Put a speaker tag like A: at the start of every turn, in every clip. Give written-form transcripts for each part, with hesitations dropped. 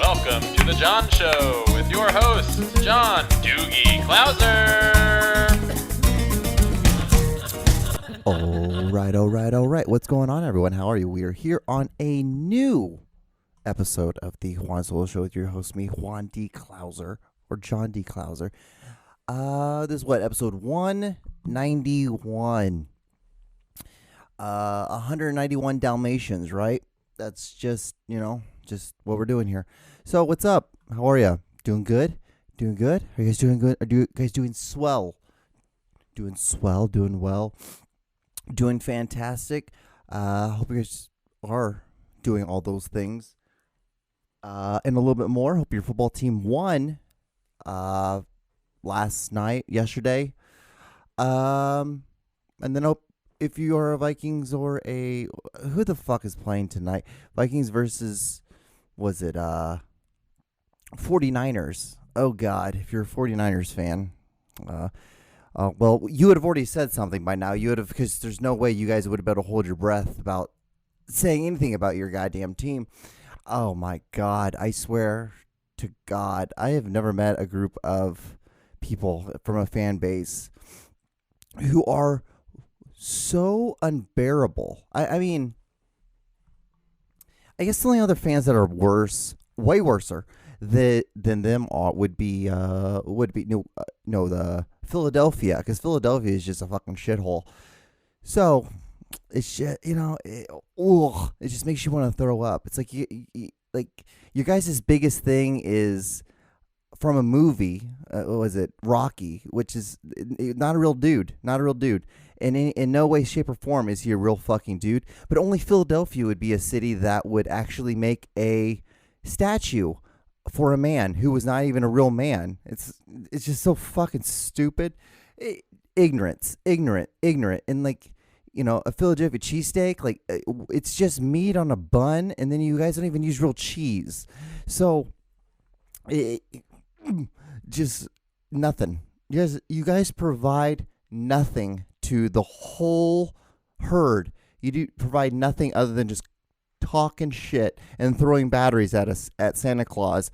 A: Welcome to The John Show with your host, John Doogie Clouser.
B: All right. What's going on, everyone? How are you? We are here on a new episode of the Juan Solo Show with your host, me, Juan D. Clouser, or John D. Clouser. This is what, episode 191. 191 Dalmatians, right? That's just what we're doing here. So, what's up? How are you? Doing good? Doing good? Are you guys doing good? Are you guys doing swell? Doing swell? Doing well? Doing fantastic? Hope you guys are doing all those things. And a little bit more. Hope your football team won yesterday. And then hope if you are a Vikings or who the fuck is playing tonight? Vikings versus, was it 49ers? Oh God, if you're a 49ers fan, well, you would have already said something by now. You would have, because there's no way you guys would have been able to hold your breath about saying anything about your goddamn team. Oh my God, I swear to God, I have never met a group of people from a fan base who are so unbearable. I mean, I guess the only other fans that are worse, way worser than them would be the Philadelphia, because Philadelphia is just a fucking shithole. So it's just, it just makes you want to throw up. It's like like your guys' biggest thing is from a movie. What was it, Rocky? Which is not a real dude. And in no way, shape, or form is he a real fucking dude. But only Philadelphia would be a city that would actually make a statue for a man who was not even a real man. It's just so fucking stupid. Ignorant. And like, a Philadelphia cheesesteak, like it's just meat on a bun, and then you guys don't even use real cheese. So just nothing. You guys provide nothing to the whole herd. You do provide nothing other than just talking shit and throwing batteries at us, at Santa Claus.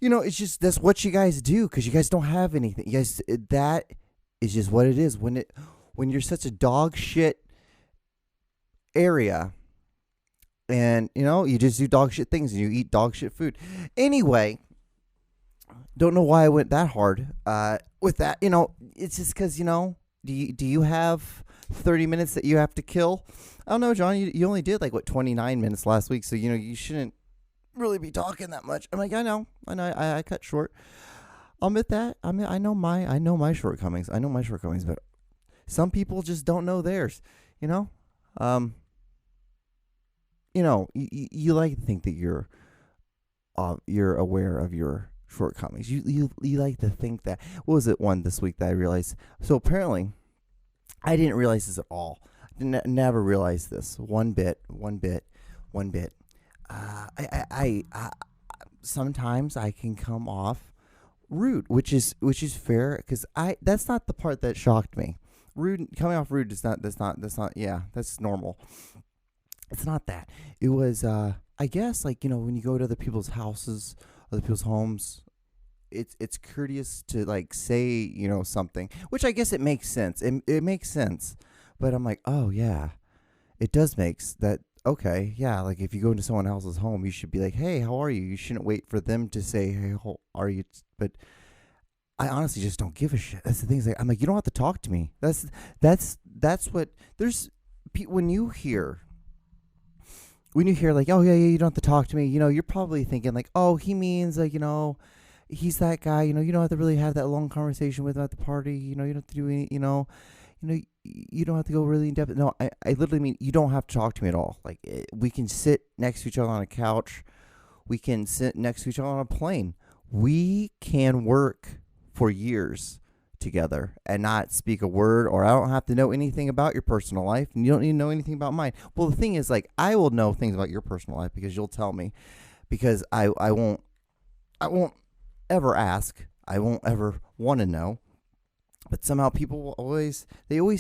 B: It's just, that's what you guys do, because you guys don't have anything. You guys, that is just what it is. When you're such a dog shit area, and you just do dog shit things and you eat dog shit food. Anyway, don't know why I went that hard with that. It's just because, do you have 30 minutes that you have to kill? I don't know, John. You only did 29 minutes last week, so you shouldn't really be talking that much. I'm like, I know, I cut short. I'll admit that. I mean, I know my shortcomings. But some people just don't know theirs. You like to think that you're aware of your shortcomings. You like to think that. What was it one this week that I realized? So apparently, I didn't realize this at all. Never realized this. One bit. I sometimes I can come off rude, which is fair, because that's not the part that shocked me. Coming off rude is not. That's normal. It's not that. It was I guess when you go to other people's houses, other people's homes, it's courteous to say something, which I guess it makes sense. It makes sense, but I'm like, oh yeah, it does make that. Okay, yeah, if you go into someone else's home, you should be like, hey, how are you? You shouldn't wait for them to say, hey, how are you? But I honestly just don't give a shit. That's the thing. I'm like, you don't have to talk to me. That's what there's when you hear oh yeah, you don't have to talk to me. You're probably thinking oh, he means he's that guy. You don't have to really have that long conversation with him at the party. You don't have to do any. You don't have to go really in depth. No, I literally mean you don't have to talk to me at all. We can sit next to each other on a couch. We can sit next to each other on a plane. We can work for years together and not speak a word, or I don't have to know anything about your personal life, and you don't need to know anything about mine. Well, the thing is, I will know things about your personal life because you'll tell me, because I won't ever ask. I won't ever want to know. But somehow people will always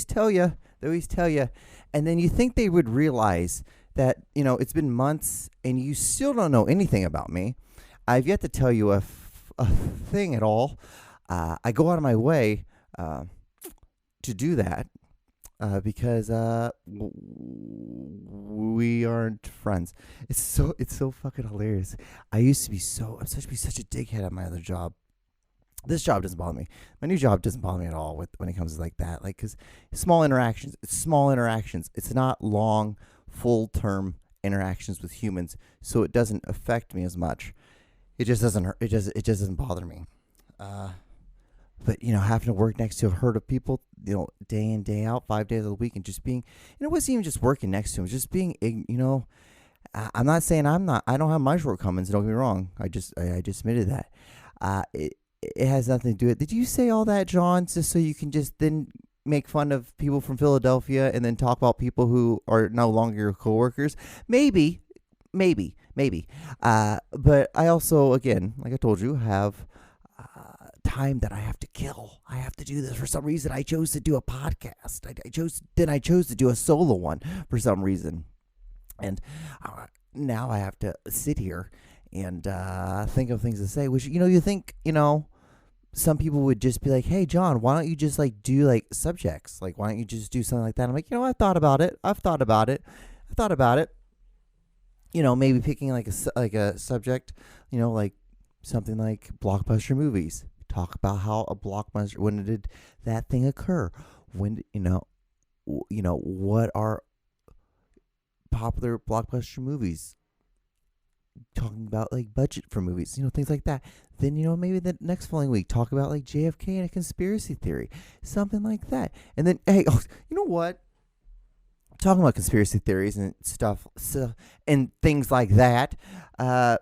B: tell you, and then you think they would realize that, it's been months and you still don't know anything about me. I've yet to tell you a thing at all. I go out of my way to do that because we aren't friends. It's so fucking hilarious. I'm supposed to be such a dickhead at my other job. This job doesn't bother me. My new job doesn't bother me at all when it comes to like that. Like, because small interactions. It's small interactions. It's not long, full-term interactions with humans, so it doesn't affect me as much. It just doesn't hurt. It just doesn't bother me. But having to work next to a herd of people, day in, day out, 5 days of the week, and just being, it wasn't even just working next to them, just being, I'm not saying I don't have my shortcomings. Don't get me wrong. I just admitted that. It has nothing to do with it. Did you say all that, John, just so you can just then make fun of people from Philadelphia and then talk about people who are no longer your coworkers? Maybe. But I also, again, like I told you, have time that I have to kill. I have to do this. For some reason, I chose to do a podcast. I chose to do a solo one for some reason. And now I have to sit here and think of things to say, which, you think, some people would just be like, hey, John, why don't you just like do like subjects? Like, why don't you just do something like that? I'm like, I've thought about it. Maybe picking like a subject, like something like blockbuster movies. Talk about how a blockbuster, when did that thing occur? When, what are popular blockbuster movies? Talking about like budget for movies, things like that. Then, maybe the next following week, talk about like JFK and a conspiracy theory, something like that. And then, hey, you know what? Talking about conspiracy theories and stuff and things like that. I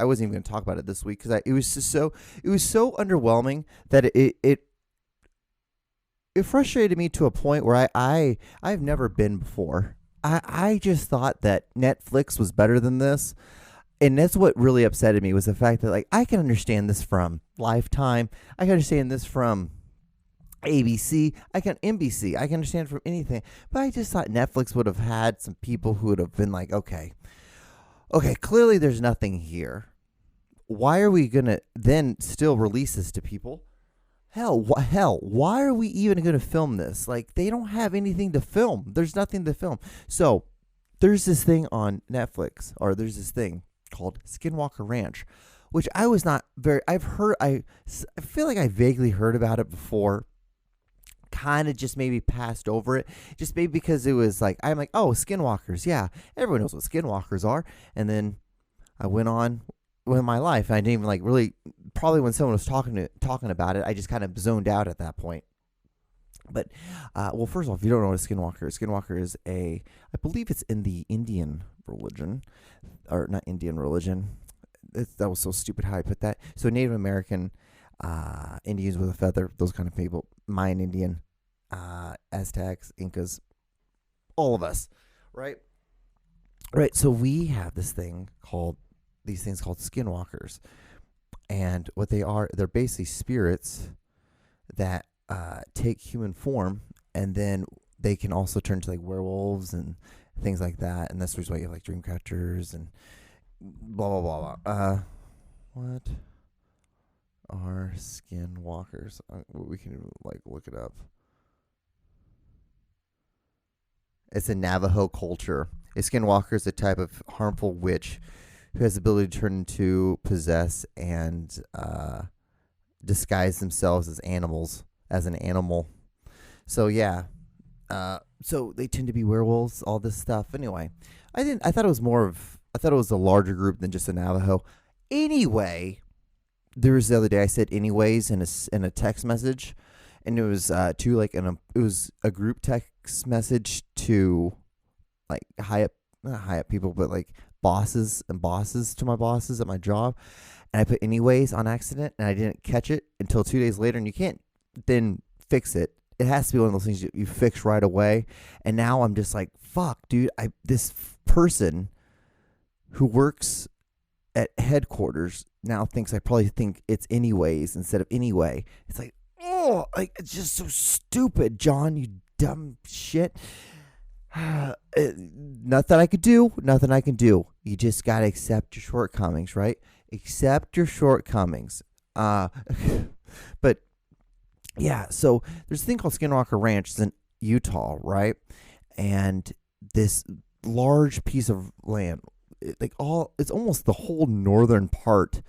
B: wasn't even going to talk about it this week because it was so underwhelming that it frustrated me to a point where I've never been before. I just thought that Netflix was better than this. And that's what really upsetted me, was the fact that, like, I can understand this from Lifetime. I can understand this from ABC. NBC. I can understand from anything. But I just thought Netflix would have had some people who would have been like, okay, clearly there's nothing here. Why are we going to then still release this to people? Hell, why are we even going to film this? Like, they don't have anything to film. There's nothing to film. So, there's this thing on Netflix, or there's this thing called Skinwalker Ranch, which I was not very, I feel like I vaguely heard about it before, kind of just maybe passed over it, just maybe because it was like, I'm like, oh, Skinwalkers, yeah, everyone knows what Skinwalkers are, and then I went on with my life. I didn't even like really, probably when someone was talking about it, I just kind of zoned out at that point. But, well, first off, if you don't know what a Skinwalker is I believe it's in the Indian religion, or not Indian religion. That was so stupid how I put that. So Native American, Indians with a feather, those kind of people, Mayan Indian, Aztecs, Incas, all of us, right? Right. So we have these things called Skinwalkers, and what they are, they're basically spirits that take human form, and then they can also turn to like werewolves and things like that. And that's the reason why you have like dream catchers and blah blah blah. What are Skinwalkers? We can like look it up. It's a Navajo culture. A Skinwalker is a type of harmful witch who has the ability to turn into, possess, and disguise themselves as animals. As an animal. So yeah. So they tend to be werewolves, all this stuff. Anyway, I thought it was a larger group than just a Navajo. Anyway, there was the other day I said anyways in a text message, and it was it was a group text message to like not high up people, but like bosses to my bosses at my job. And I put anyways on accident, and I didn't catch it until 2 days later, and you can't then fix it. It has to be one of those things you fix right away. And now I'm just like, fuck, dude, this person who works at headquarters now thinks I probably think it's anyways instead of anyway. It's like, oh, like, it's just so stupid, John, you dumb shit. Nothing I could do. Nothing I can do. You just gotta accept your shortcomings, right? Accept your shortcomings. But yeah, so there's a thing called Skinwalker Ranch. It's in Utah, right? And this large piece of land, it's almost the whole northern part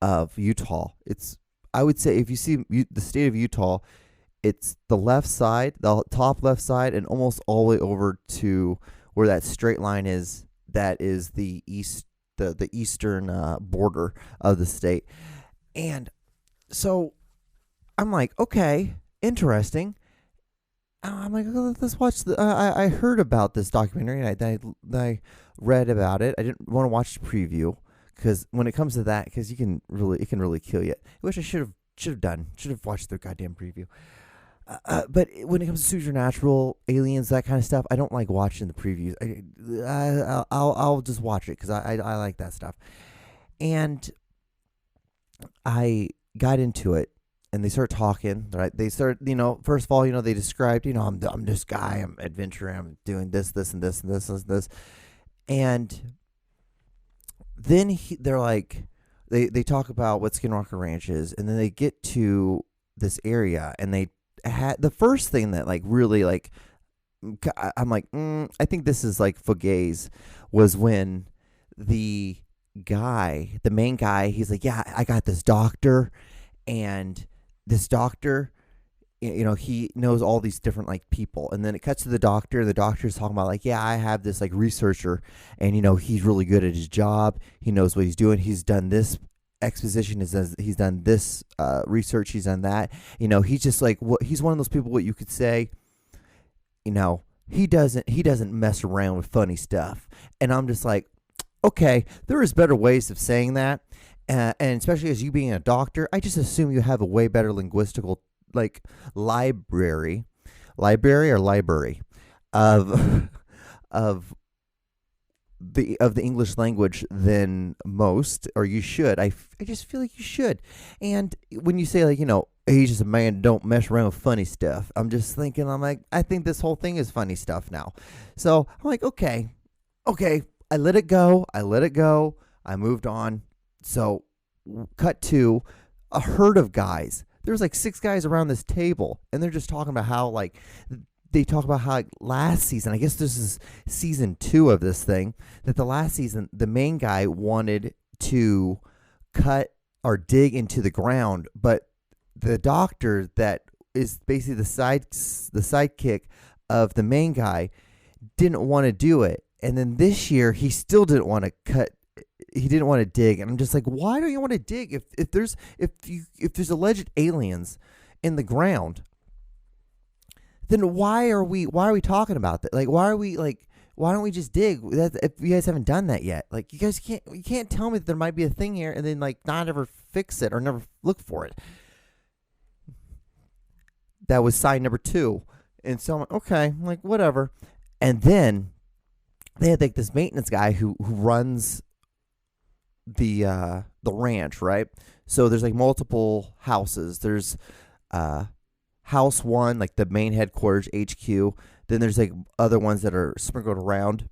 B: of Utah. I would say if you see the state of Utah, it's the left side, the top left side, and almost all the way over to where that straight line is. That is the eastern border of the state. And so I'm like, okay, interesting. I'm like, let's watch I heard about this documentary, and I read about it. I didn't want to watch the preview because when it comes to that, because it can really kill you. I wish I should have watched the goddamn preview. But when it comes to supernatural, aliens, that kind of stuff, I don't like watching the previews. I'll just watch it because I like that stuff. And I got into it, and they start talking. Right? They start, first of all, they described, I'm this guy, I'm adventurer, I'm doing this, and this, and this, and this, and then they're like, they talk about what Skinwalker Ranch is, and then they get to this area, and they had the first thing that really I'm like, I think this is like fugazi, was when the main guy, he's like, yeah, I got this doctor, and this doctor, he knows all these different people, and then it cuts to the doctor, and the doctor's talking about yeah, I have this researcher, and he's really good at his job, he knows what he's doing, he's done this exposition, he's done this research, he's done that, he's just he's one of those people, what you could say, he doesn't mess around with funny stuff. And I'm just like, okay, there is better ways of saying that, and especially as you being a doctor, I just assume you have a way better linguistical library of of the English language than most, or you should. I just feel like you should. And when you say he's just a man, don't mess around with funny stuff, I'm just thinking, I think this whole thing is funny stuff now. So I'm like, okay, I let it go, I moved on. So cut to a herd of guys. There's 6 guys around this table, and they're just talking about how they talk about how last season, I guess this is season 2 of this thing, that the last season, the main guy wanted to cut or dig into the ground, but the doctor that is basically the sidekick of the main guy didn't want to do it. And then this year, he still didn't want to cut. He didn't want to dig. And I'm just like, why don't you want to dig? If there's alleged aliens in the ground, then why are we talking about that? Why don't we just dig? If you guys haven't done that yet, you can't tell me that there might be a thing here and then not ever fix it or never look for it. That was sign number 2. And so I'm like, okay, whatever. And then they had this maintenance guy who runs the ranch, right? So there's multiple houses. There's house 1, the main headquarters, HQ. Then there's other ones that are sprinkled around,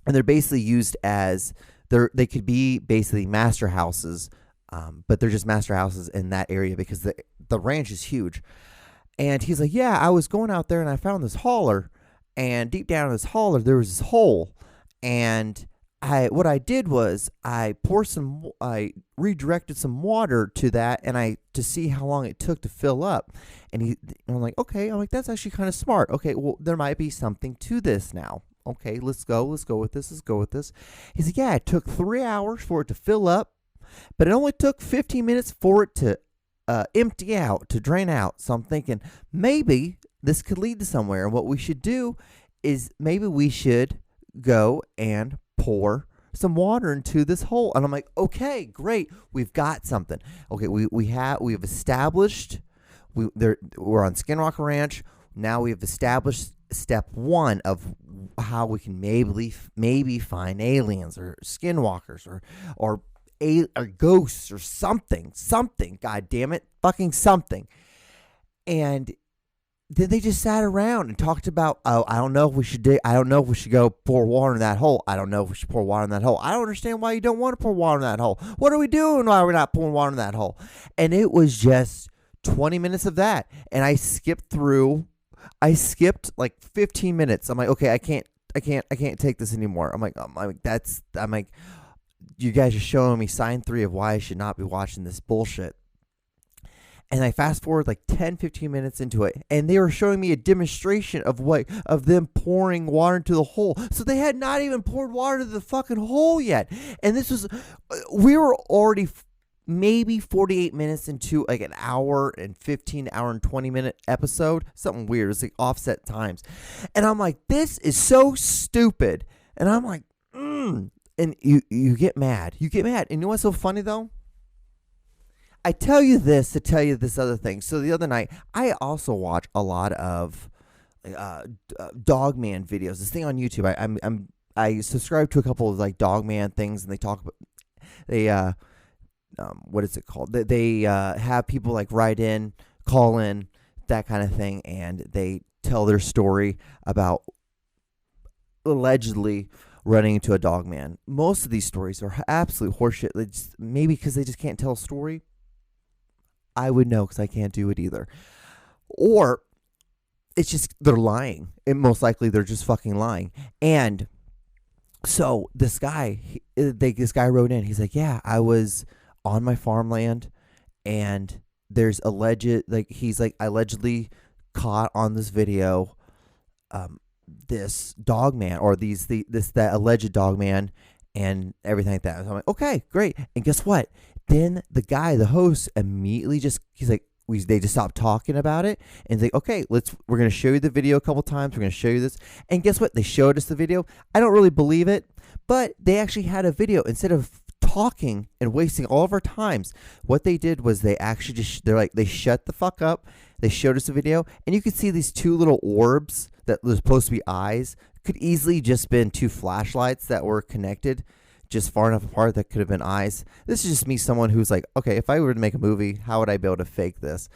B: and they're basically used as they could be basically master houses, but they're just master houses in that area because the ranch is huge. And he's like, yeah, I was going out there and I found this holler, and deep down in this holler there was this hole, and what I did was I redirected some water to that, and to see how long it took to fill up. And I'm like, okay, that's actually kind of smart. Okay, well, there might be something to this now. Okay, let's go with this. He's like, yeah, it took 3 hours for it to fill up, but it only took 15 minutes for it to empty out, to drain out. So I'm thinking maybe this could lead to somewhere. And what we should do is maybe we should go and pour some water into this hole. And I'm like, okay, great, we've got something. Okay, we've established we're on Skinwalker Ranch. Now we have established step 1 of how we can maybe find aliens or skinwalkers or ghosts or something. God damn it, fucking something. And then they just sat around and talked about, oh, I don't know if we should go pour water in that hole. I don't know if we should pour water in that hole. I don't understand why you don't want to pour water in that hole. What are we doing while we're not pouring water in that hole? And it was just 20 minutes of that. And I skipped like 15 minutes. I'm like, okay, I can't take this anymore. I'm like, you guys are showing me sign 3 of why I should not be watching this bullshit. And I fast forward like 10, 15 minutes into it, and they were showing me a demonstration of them pouring water into the hole. So they had not even poured water to the fucking hole yet. And we were already maybe 48 minutes into like an hour and 20-minute episode. Something weird. It's like offset times. And I'm like, this is so stupid. And I'm like, And you get mad. And you know what's so funny though? I tell you this to tell you this other thing. So the other night, I also watch a lot of Dogman videos. This thing on YouTube. I subscribe to a couple of like Dogman things, and they talk about what is it called? They have people like write in, call in, that kind of thing, and they tell their story about allegedly running into a dogman. Most of these stories are absolute horseshit. Maybe because they just can't tell a story. I would know because I can't do it either. Or it's just they're lying. And most likely they're just fucking lying. And so this guy wrote in. He's like, yeah, I was on my farmland, and there's allegedly caught on this video this dog man, or that alleged dog man, and everything like that. So I'm like, okay, great. And guess what? Then the host, immediately they just stopped talking about it, and he's like, okay, we're gonna show you the video a couple times. We're gonna show you this, and guess what? They showed us the video. I don't really believe it, but they actually had a video. Instead of talking and wasting all of our times, what they did was they actually they shut the fuck up. They showed us a video, and you could see these two little orbs that were supposed to be eyes. Could easily just been two flashlights that were connected just far enough apart that could have been eyes. This is just me, someone who's like, okay, if I were to make a movie, how would I be able to fake this?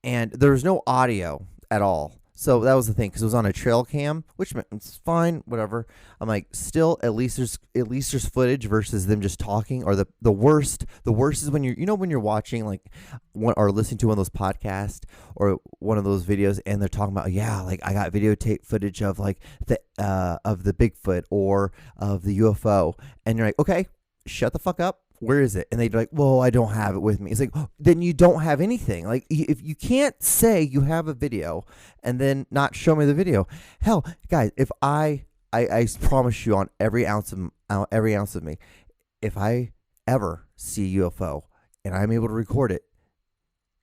B: And there was no audio at all. So that was the thing, because it was on a trail cam, which meant it's fine, whatever. I'm like, still, at least there's footage versus them just talking. Or the worst is when you're watching like or listening to one of those podcasts or one of those videos, and they're talking about, yeah, like I got videotape footage of like the Bigfoot or of the UFO, and you're like, okay, shut the fuck up. Where is it? And they'd be like, well, I don't have it with me. It's like, oh, then you don't have anything. Like, if you can't say you have a video and then not show me the video. Hell, guys, if I promise you on every ounce of me, if I ever see a UFO and I'm able to record it,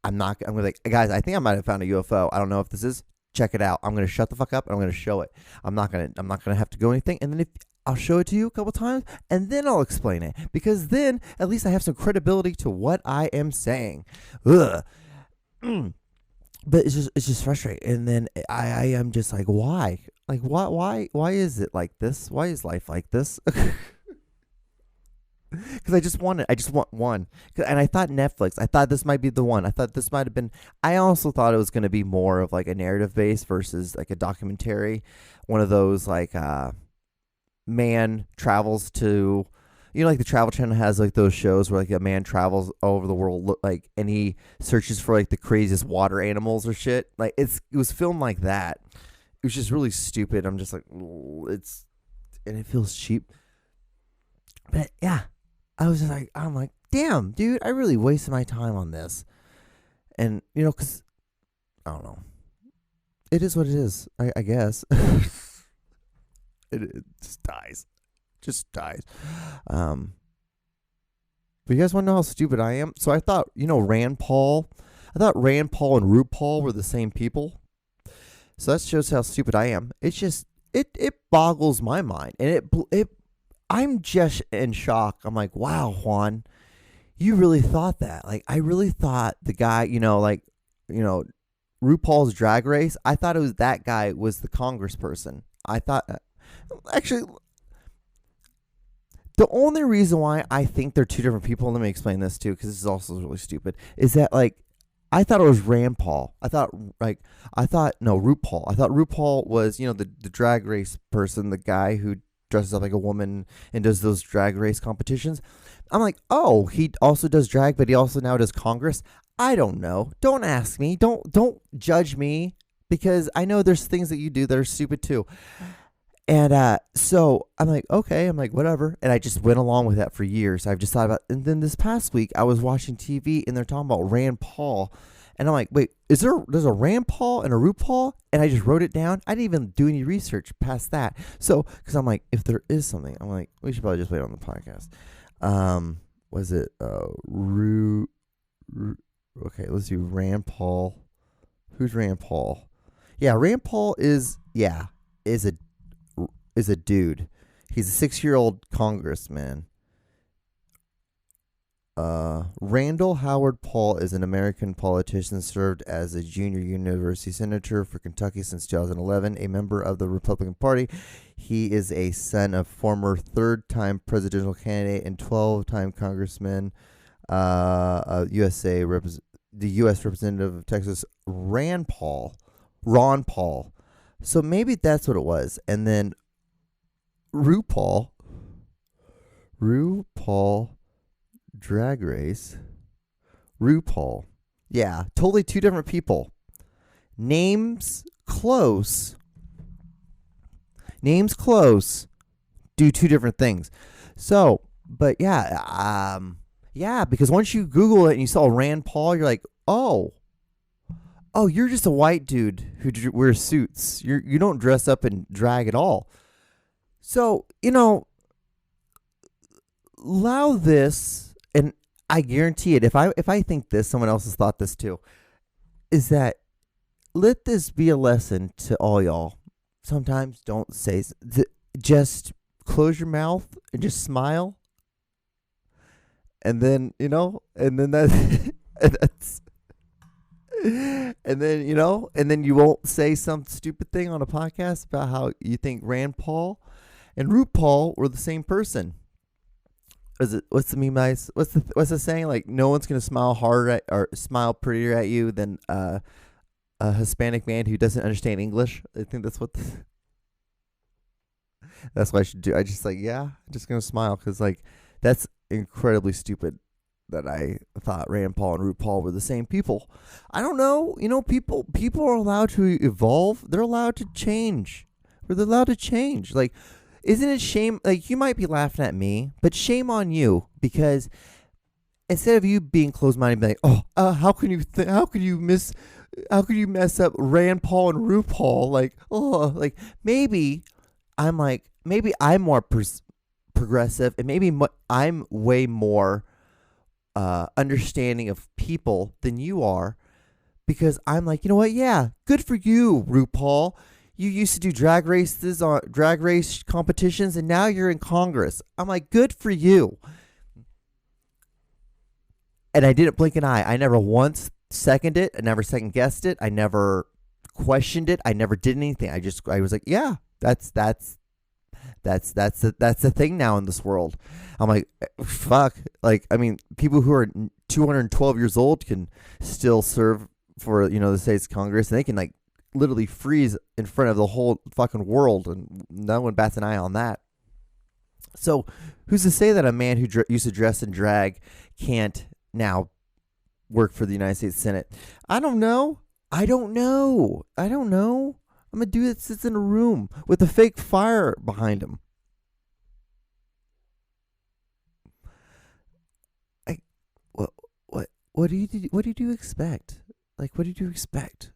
B: I'm going to be like, guys, I think I might have found a UFO. I don't know if this is. Check it out. I'm going to shut the fuck up and I'm going to show it. I'm not going to have to go anything. And then I'll show it to you a couple times, and then I'll explain it, because then at least I have some credibility to what I am saying. Ugh. But it's just frustrating. And then I am just like, why? Like, why is it like this? Why is life like this? Because I just want one. And I thought Netflix. I thought this might be the one. I thought this might have been. I also thought it was going to be more of like a narrative base versus like a documentary. One of those like man travels to, like the Travel Channel has like those shows where like a man travels all over the world, and he searches for like the craziest water animals or shit. Like it was filmed like that. It was just really stupid. I'm just like, and it feels cheap. But yeah, I'm like, damn, dude, I really wasted my time on this. And because I don't know, it is what it is. I guess. It just dies. But you guys want to know how stupid I am? So I thought, Rand Paul and RuPaul were the same people. So that shows how stupid I am. It's just, it boggles my mind. And I'm just in shock. I'm like, wow, Juan, you really thought that. Like, I really thought the guy, RuPaul's Drag Race, I thought it was that guy was the congressperson. I thought... Actually, the only reason why I think they're two different people, let me explain this too, because this is also really stupid, is that like I thought it was Rand Paul. I thought no, RuPaul. I thought RuPaul was, the drag race person, the guy who dresses up like a woman and does those drag race competitions. I'm like, oh, he also does drag, but he also now does Congress. I don't know. Don't ask me. Don't judge me, because I know there's things that you do that are stupid too. And so I'm like, okay, whatever. And I just went along with that for years. I've just thought about, and then this past week I was watching TV and they're talking about Rand Paul. And I'm like, wait, there's a Rand Paul and a RuPaul? And I just wrote it down. I didn't even do any research past that. So, because I'm like, if there is something, I'm like, we should probably just wait on the podcast. Was it okay, let's do Rand Paul. Who's Rand Paul? Yeah, Rand Paul is a dude. He's a 6-year-old congressman. Randall Howard Paul is an American politician, served as a junior university senator for Kentucky since 2011, a member of the Republican Party. He is a son of former third-time presidential candidate and 12-time congressman, the U.S. representative of Texas, Ron Paul. So maybe that's what it was. And then RuPaul Drag Race. RuPaul. Yeah, totally two different people. Names close. Do two different things. So, but yeah, because once you Google it and you saw Rand Paul, you're like, oh, you're just a white dude who wears suits. You don't dress up in drag at all. So, allow this, and I guarantee it, if I think this, someone else has thought this too, is that let this be a lesson to all y'all. Sometimes don't say, just close your mouth and just smile. And then, and then that's, and then you won't say some stupid thing on a podcast about how you think Rand Paul and RuPaul were the same person. What's the meme? What's the saying? Like, no one's gonna smile harder or smile prettier at you than a Hispanic man who doesn't understand English. I think that's what. That's what I should do. I just I'm just gonna smile, because that's incredibly stupid that I thought Rand Paul and RuPaul were the same people. I don't know. People are allowed to evolve. They're allowed to change. They're allowed to change. Isn't it shame? You might be laughing at me, but shame on you, because instead of you being closed-minded, be like, how can you mess up Rand Paul and RuPaul? Maybe I'm more progressive, and maybe I'm way more understanding of people than you are, because I'm like, you know what? Yeah, good for you, RuPaul. You used to do drag race competitions, and now you're in Congress. I'm like, good for you. And I didn't blink an eye. I never once seconded it. I never second guessed it. I never questioned it. I never did anything. I was like, yeah, that's the thing now in this world. I'm like, fuck. People who are 212 years old can still serve for, the state's Congress, and they can literally freeze in front of the whole fucking world, and no one bats an eye on that. So who's to say that a man who used to dress in drag can't now work for the United States Senate? I don't know. I'm a dude that sits in a room with a fake fire behind him. What do you expect? What did you expect?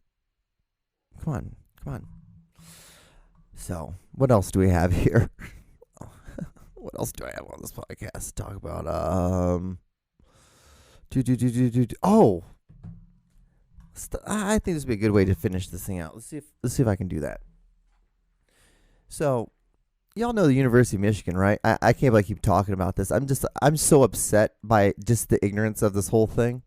B: Come on. So, what else do we have here? What else do I have on this podcast to talk about? I think this would be a good way to finish this thing out. Let's see if I can do that. So, y'all know the University of Michigan, right? I can't keep talking about this. I'm so upset by just the ignorance of this whole thing.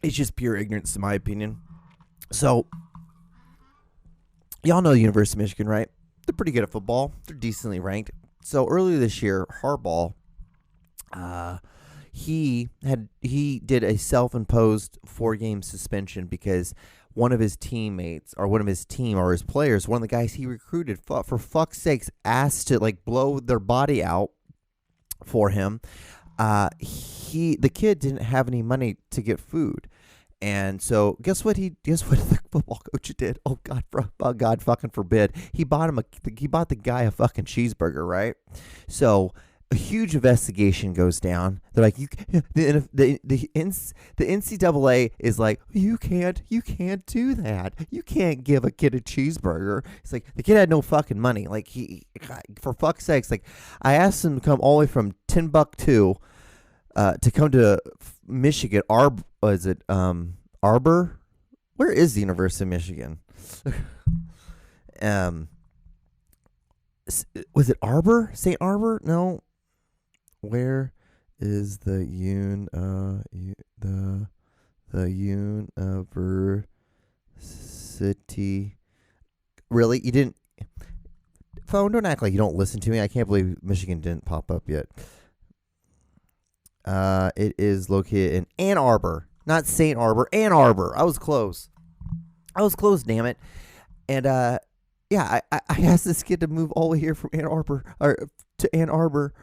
B: It's just pure ignorance, in my opinion. So, y'all know the University of Michigan, right? They're pretty good at football. They're decently ranked. So, earlier this year, Harbaugh, he did a self-imposed 4-game suspension because one of his teammates or one of his team or his players, one of the guys he recruited, for fuck's sakes, asked to like blow their body out for him. The kid didn't have any money to get food. And so guess what the football coach did? Oh God fucking forbid. He bought the guy a fucking cheeseburger, right? So a huge investigation goes down. They're like, the NCAA is like, you can't do that. You can't give a kid a cheeseburger. It's like the kid had no fucking money. Like for fuck's sakes, like I asked him to come all the way from Timbuktu to come to Michigan. Arbor? Where is the University of Michigan? Was it Arbor? St. Arbor? No. Where is the university? Really? You didn't? Phone, don't act like you don't listen to me. I can't believe Michigan didn't pop up yet. It is located in Ann Arbor, not St. Arbor. Ann Arbor. I was close. Damn it. And yeah, I asked this kid to move all the way here from Ann Arbor to Ann Arbor.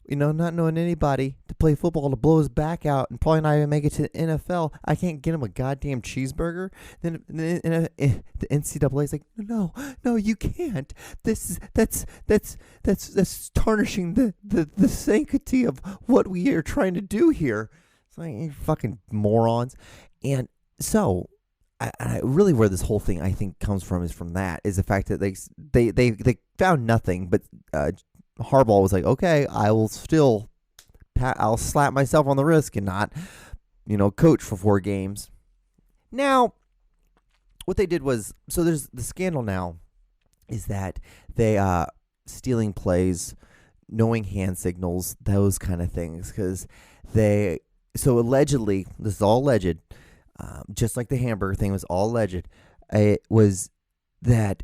B: Not knowing anybody, to play football, to blow his back out, and probably not even make it to the NFL. I can't get him a goddamn cheeseburger. Then the NCAA is like, no, you can't. That's tarnishing the sanctity of what we are trying to do here. It's like, you fucking morons. And so, I really where this whole thing I think comes from is the fact that they found nothing, but Harbaugh was like, okay, I'll slap myself on the wrist and not, coach for 4 games. Now, what they did was, so there's the scandal now is that they stealing plays, knowing hand signals, those kind of things, because so allegedly, this is all alleged, just like the hamburger thing was all alleged, it was that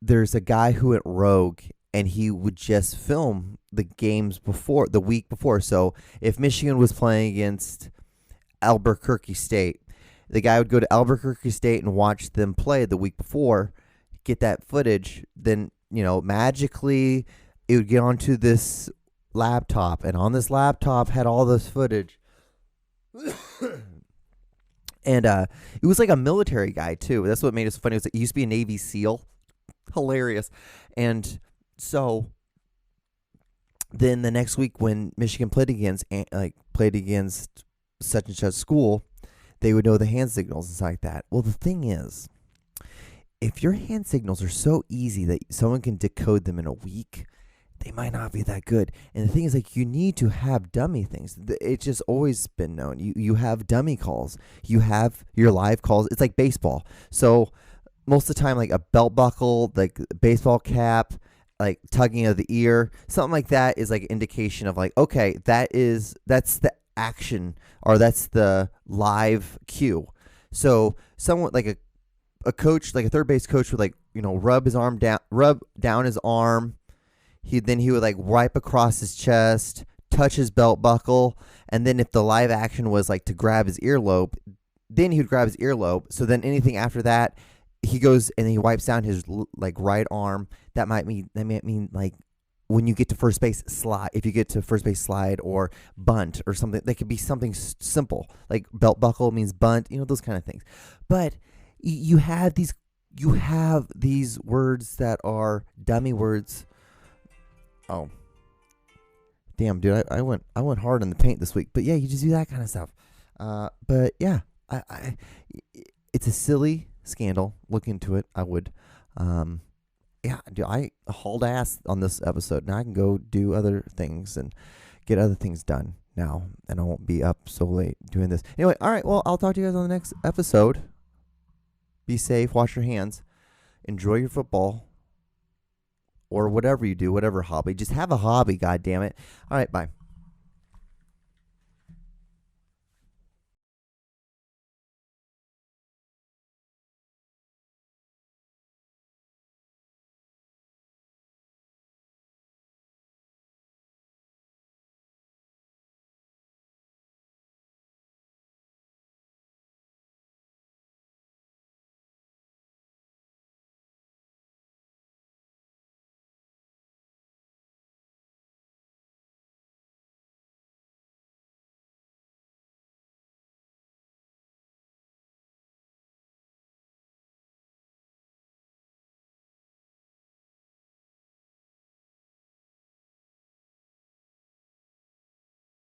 B: there's a guy who went rogue and he would just film the games the week before. So if Michigan was playing against Albuquerque State, the guy would go to Albuquerque State and watch them play the week before, get that footage, then, magically it would get onto this laptop, and on this laptop had all this footage. And it was like a military guy, too. That's what made it so funny. He used to be a Navy SEAL. Hilarious. And so then the next week when Michigan played against such and such school, they would know the hand signals and stuff like that. Well, the thing is, if your hand signals are so easy that someone can decode them in a week, they might not be that good. And the thing is, like, you need to have dummy things. It's just always been known. You have dummy calls. You have your live calls. It's like baseball. So most of the time, like a belt buckle, like a baseball cap, like tugging of the ear, something like that is like an indication of like, okay, that's the action, or that's the live cue. So someone like a coach, like a third base coach would like, rub down his arm. He would like wipe across his chest, touch his belt buckle. And then if the live action was like to grab his earlobe, then he would grab his earlobe. So then anything after that, he goes and he wipes down his like right arm. That might mean like when you get to first base, slide. If you get to first base, slide or bunt or something. That could be something simple, like belt buckle means bunt. Those kind of things. But you have these words that are dummy words. Oh, damn, dude! I went hard in the paint this week. But yeah, you just do that kind of stuff. But yeah, it's a silly scandal. Look into it. I would. Yeah, dude, I hauled ass on this episode. Now I can go do other things and get other things done now, and I won't be up so late doing this. Anyway, all right. Well, I'll talk to you guys on the next episode. Be safe. Wash your hands. Enjoy your football. Or whatever you do, whatever hobby. Just have a hobby, goddammit. All right, bye.